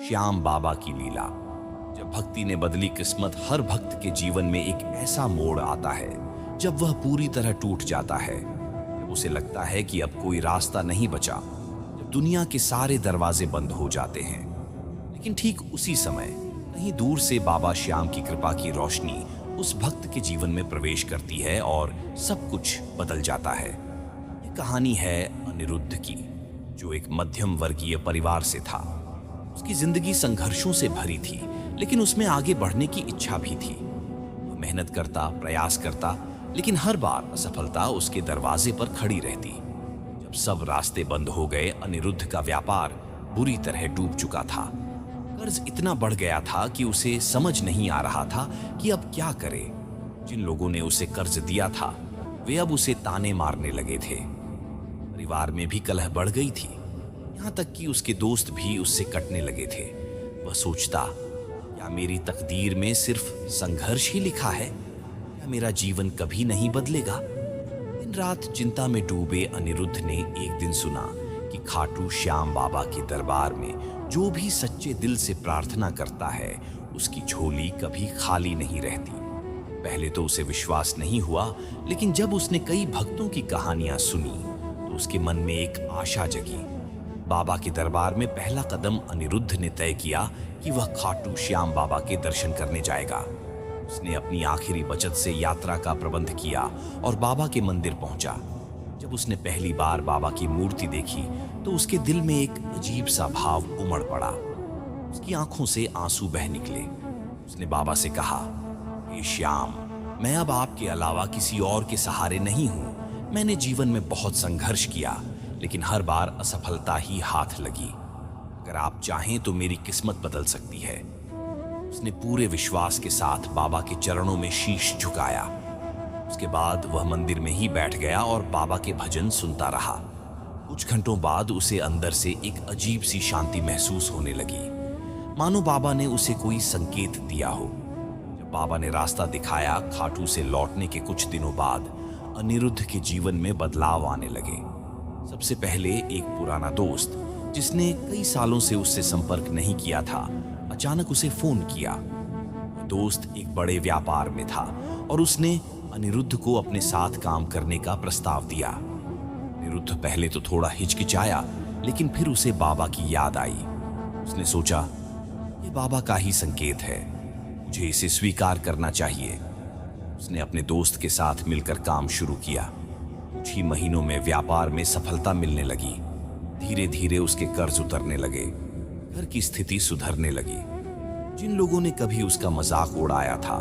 श्याम बाबा की लीला। जब भक्ति ने बदली किस्मत, हर भक्त के जीवन में एक ऐसा मोड़ आता है जब वह पूरी तरह टूट जाता है, जब उसे लगता है कि अब कोई रास्ता नहीं बचा, जब दुनिया के सारे दरवाजे बंद हो जाते हैं। लेकिन ठीक उसी समय कहीं दूर से बाबा श्याम की कृपा की रोशनी उस भक्त के जीवन में प्रवेश करती है और सब कुछ बदल जाता है। ये कहानी है अनिरुद्ध की, जो एक मध्यम वर्गीय परिवार से था। उसकी जिंदगी संघर्षों से भरी थी, लेकिन उसमें आगे बढ़ने की इच्छा भी थी। वो मेहनत करता, प्रयास करता, लेकिन हर बार असफलता उसके दरवाजे पर खड़ी रहती। जब सब रास्ते बंद हो गए, अनिरुद्ध का व्यापार बुरी तरह डूब चुका था। कर्ज इतना बढ़ गया था कि उसे समझ नहीं आ रहा था कि अब क्या करे। जिन लोगों ने उसे कर्ज दिया था, वे अब उसे ताने मारने लगे थे। परिवार में भी कलह बढ़ गई थी, यहाँ तक कि उसके दोस्त भी उससे कटने लगे थे। वह सोचता, क्या मेरी तकदीर में सिर्फ संघर्ष ही लिखा है? क्या मेरा जीवन कभी नहीं बदलेगा? दिन रात चिंता में डूबे अनिरुद्ध ने एक दिन सुना कि खाटू श्याम बाबा के दरबार में जो भी सच्चे दिल से प्रार्थना करता है, उसकी झोली कभी खाली नहीं रहती। पहले तो उसे विश्वास नहीं हुआ, लेकिन जब उसने कई भक्तों की कहानियां सुनी तो उसके मन में एक आशा जगी। बाबा के दरबार में पहला कदम अनिरुद्ध ने तय किया कि वह खाटू श्याम बाबा के दर्शन करने जाएगा। उसने अपनी आखिरी बचत से यात्रा का प्रबंध किया और बाबा के मंदिर पहुंचा। जब उसने पहली बार बाबा की मूर्ति देखी तो उसके दिल में एक अजीब सा भाव उमड़ पड़ा। उसकी आंखों से आंसू बह निकले। उसने बाबा से कहा, हे श्याम, मैं अब आपके अलावा किसी और के सहारे नहीं हूं। मैंने जीवन में बहुत संघर्ष किया, लेकिन हर बार असफलता ही हाथ लगी। अगर आप चाहें तो मेरी किस्मत बदल सकती है। उसने पूरे विश्वास के साथ बाबा के चरणों में शीश झुकाया। उसके बाद वह मंदिर में ही बैठ गया और बाबा के भजन सुनता रहा। कुछ घंटों बाद उसे अंदर से एक अजीब सी शांति महसूस होने लगी, मानो बाबा ने उसे कोई संकेत दिया हो। जब बाबा ने रास्ता दिखाया, खाटू से लौटने के कुछ दिनों बाद अनिरुद्ध के जीवन में बदलाव आने लगे। सबसे पहले एक पुराना दोस्त, जिसने कई सालों से उससे संपर्क नहीं किया था, अचानक उसे फोन किया। दोस्त एक बड़े व्यापार में था और उसने अनिरुद्ध को अपने साथ काम करने का प्रस्ताव दिया। अनिरुद्ध पहले तो थोड़ा हिचकिचाया, लेकिन फिर उसे बाबा की याद आई। उसने सोचा, ये बाबा का ही संकेत है, मुझे इसे स्वीकार करना चाहिए। उसने अपने दोस्त के साथ मिलकर काम शुरू किया। कुछ ही महीनों में व्यापार में सफलता मिलने लगी। धीरे धीरे उसके कर्ज उतरने लगे, घर की स्थिति सुधरने लगी। जिन लोगों ने कभी उसका मजाक उड़ाया था,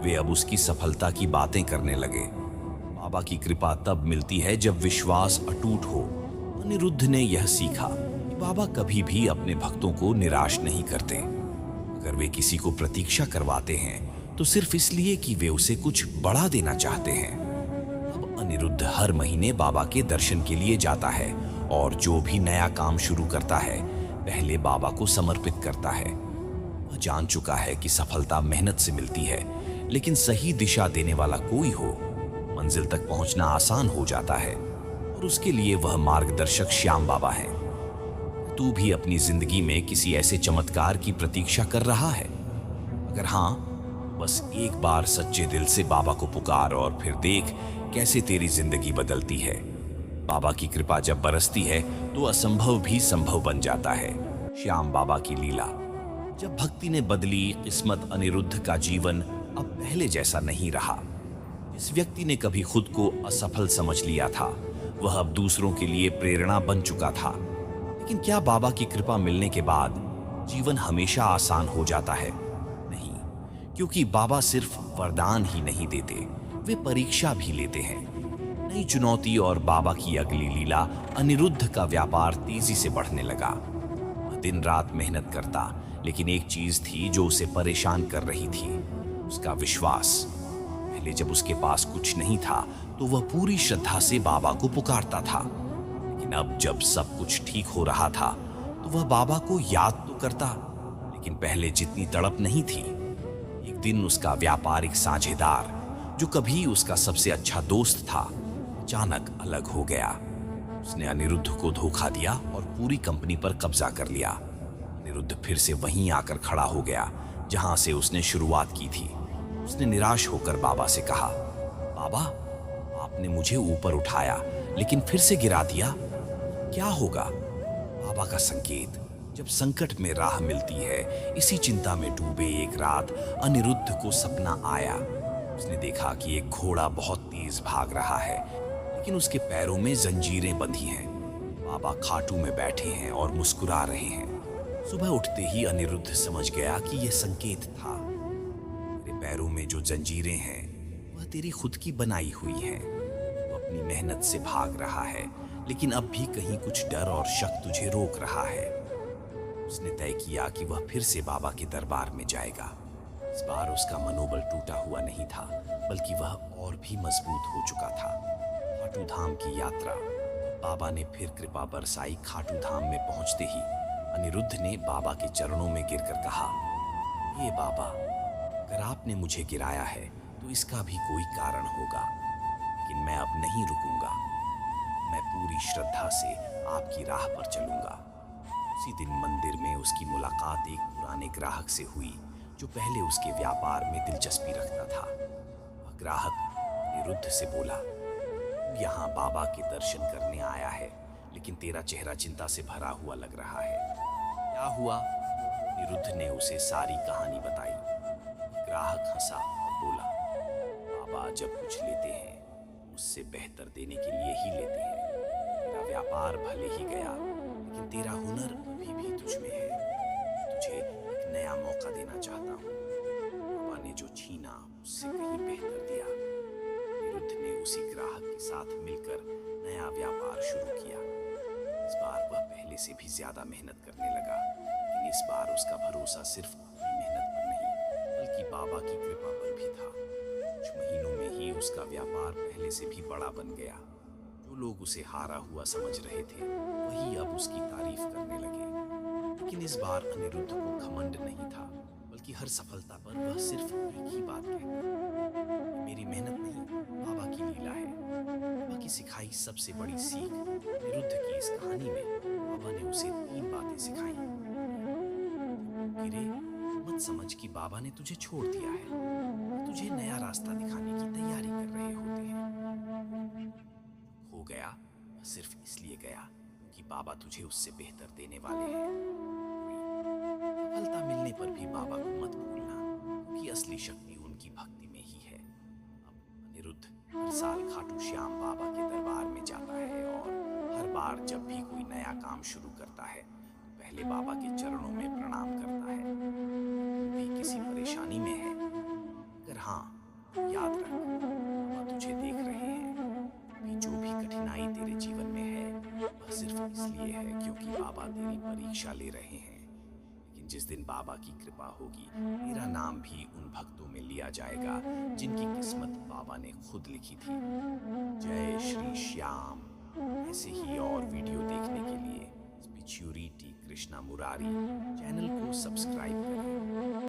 वे अब उसकी सफलता की बातें करने लगे। बाबा की कृपा तब मिलती है जब विश्वास अटूट हो। अनिरुद्ध ने यह सीखा कि बाबा कभी भी अपने भक्तों को निराश नहीं करते। अगर वे किसी को प्रतीक्षा करवाते हैं तो सिर्फ इसलिए कि वे उसे कुछ बड़ा देना चाहते हैं। अब अनिरुद्ध हर महीने बाबा के दर्शन के लिए जाता है और जो भी नया काम शुरू करता है, पहले बाबा को समर्पित करता है। वह जान चुका है कि सफलता मेहनत से मिलती है, लेकिन सही दिशा देने वाला कोई हो, मंजिल तक पहुंचना आसान हो जाता है। और उसके लिए वह मार्गदर्शक श्याम बाबा है। तू भी अपनी जिंदगी में किसी ऐसे चमत्कार की प्रतीक्षा कर रहा है? अगर हां, बस एक बार सच्चे दिल से बाबा को पुकार और फिर देख कैसे तेरी जिंदगी बदलती है। बाबा की कृपा जब बरसती है तो असंभव भी संभव बन जाता है। श्याम बाबा की लीला। जब भक्ति ने बदली किस्मत, अनिरुद्ध का जीवन अब पहले जैसा नहीं रहा। जिस व्यक्ति ने कभी खुद को असफल समझ लिया था, वह अब दूसरों के लिए प्रेरणा बन चुका था। लेकिन क्या बाबा की कृपा मिलने के बाद जीवन हमेशा आसान हो जाता है? नहीं, क्योंकि बाबा सिर्फ वरदान ही नहीं देते, वे परीक्षा भी लेते हैं। नई चुनौती और बाबा की अगली लीला। अनिरुद्ध का व्यापार तेजी से बढ़ने लगा। वह दिन रात मेहनत करता, लेकिन एक चीज थी जो उसे परेशान कर रही थी, उसका विश्वास। पहले जब उसके पास कुछ नहीं था तो वह पूरी श्रद्धा से बाबा को पुकारता था, लेकिन अब जब सब कुछ ठीक हो रहा था तो वह बाबा को याद तो करता, लेकिन पहले जितनी तड़प नहीं थी। एक दिन उसका व्यापारिक साझेदार, जो कभी उसका सबसे अच्छा दोस्त था, अचानक अलग हो गया। उसने अनिरुद्ध को धोखा दिया और पूरी कंपनी पर कब्जा कर लिया। अनिरुद्ध फिर से वहीं आकर खड़ा हो गया जहां से उसने शुरुआत की थी। उसने निराश होकर बाबा से कहा, बाबा, आपने मुझे ऊपर उठाया लेकिन फिर से गिरा दिया, क्या होगा? बाबा का संकेत, जब संकट में राह मिलती है। इसी चिंता में डूबे एक रात अनिरुद्ध को सपना आया। उसने देखा कि एक घोड़ा बहुत तेज भाग रहा है, लेकिन उसके पैरों में जंजीरें बंधी हैं। बाबा खाटू में बैठे हैं और मुस्कुरा रहे हैं। सुबह उठते ही अनिरुद्ध समझ गया कि यह संकेत था। तेरे पैरों में जो जंजीरें हैं वह तेरी खुद की बनाई हुई हैं। तू अपनी मेहनत से भाग रहा है, लेकिन अब भी कहीं कुछ डर और शक तुझे रोक रहा है। उसने तय किया कि वह फिर से बाबा के दरबार में जाएगा। इस बार उसका मनोबल टूटा हुआ नहीं था, बल्कि वह और भी मजबूत हो चुका था। खाटू धाम की यात्रा। बाबा ने फिर कृपा बरसाई। खाटू धाम में पहुंचते ही अनिरुद्ध ने बाबा के चरणों में गिरकर कहा, हे बाबा, अगर आपने मुझे गिराया है तो इसका भी कोई कारण होगा, लेकिन मैं अब नहीं रुकूंगा। मैं पूरी श्रद्धा से आपकी राह पर चलूंगा। उसी दिन मंदिर में उसकी मुलाकात एक पुराने ग्राहक से हुई जो पहले उसके व्यापार में दिलचस्पी रखता था। वह ग्राहक अनिरुद्ध से बोला, तू यहाँ बाबा के दर्शन करने आया है, लेकिन तेरा चेहरा चिंता से भरा हुआ लग रहा है। क्या हुआ? अनिरुद्ध ने उसे सारी कहानी बताई। ग्राहक हंसा और बोला, बाबा जब कुछ लेते हैं उससे बेहतर देने के लिए ही लेते हैं। तेरा व्यापार भले ही गया, लेकिन तेरा हुनर अभी भी तुझ में है। तुझे एक नया मौका देना चाहता हूँ। बाबा ने जो छीना उससे कहीं बेहतर दिया। अनिरुद्ध ने उसी ग्राहक के साथ मिलकर नया व्यापार शुरू किया। इस बार वह पहले से भी ज्यादा मेहनत करने लगा, लेकिन इस बार उसका भरोसा सिर्फ अपनी मेहनत पर नहीं, बल्कि बाबा की कृपा पर भी था। कुछ महीनों में ही उसका व्यापार पहले से भी बड़ा बन गया। जो लोग उसे हारा हुआ समझ रहे थे, वही अब उसकी तारीफ करने लगे। लेकिन इस बार अनिरुद्ध को घमंड नहीं था, बल्कि हर सफलता पर वह सिर्फ एक ही बात कहता, मेरी मेहनत नहीं, बाबा की लीला है। बाबा की सिखाई सबसे बड़ी सीख। अनिरुद्ध की इस कहानी में बाबा ने उसे 3 बातें सिखाई। गिरे मत समझ कि बाबा ने तुझे छोड़ दिया है, तुझे नया रास्ता दिखाने की तैयारी कर रहे होते हैं। हो गया वह सिर्फ इसलिए गया कि बाबा तुझे उससे बेहतर देने वाले हैं। सफलता मिलने पर भी बाबा को मत भूलना, क्योंकि असली शक्ति उनकी भक्ति में ही है। अब अनिरुद्ध हर साल खाटू श्याम बाबा के दरबार में जाता है और हर बार जब भी कोई नया काम शुरू करता है तो पहले बाबा के चरणों में प्रणाम करता है। तुम भी किसी परेशानी में है? अगर हाँ, तो याद रख, बाबा तुझे देख रहे हैं। अभी जो भी कठिनाई तेरे जीवन में है वह सिर्फ इसलिए है क्योंकि बाबा तेरी परीक्षा ले रहे हैं। लेकिन जिस दिन बाबा की कृपा होगी, तेरा नाम भी उन भक्तों में लिया जाएगा जिनकी किस्मत बाबा ने खुद लिखी थी। जय श्री श्याम। ऐसे ही और वीडियो देखने के लिए स्पिरिचुअलिटी कृष्णा मुरारी चैनल को सब्सक्राइब करें।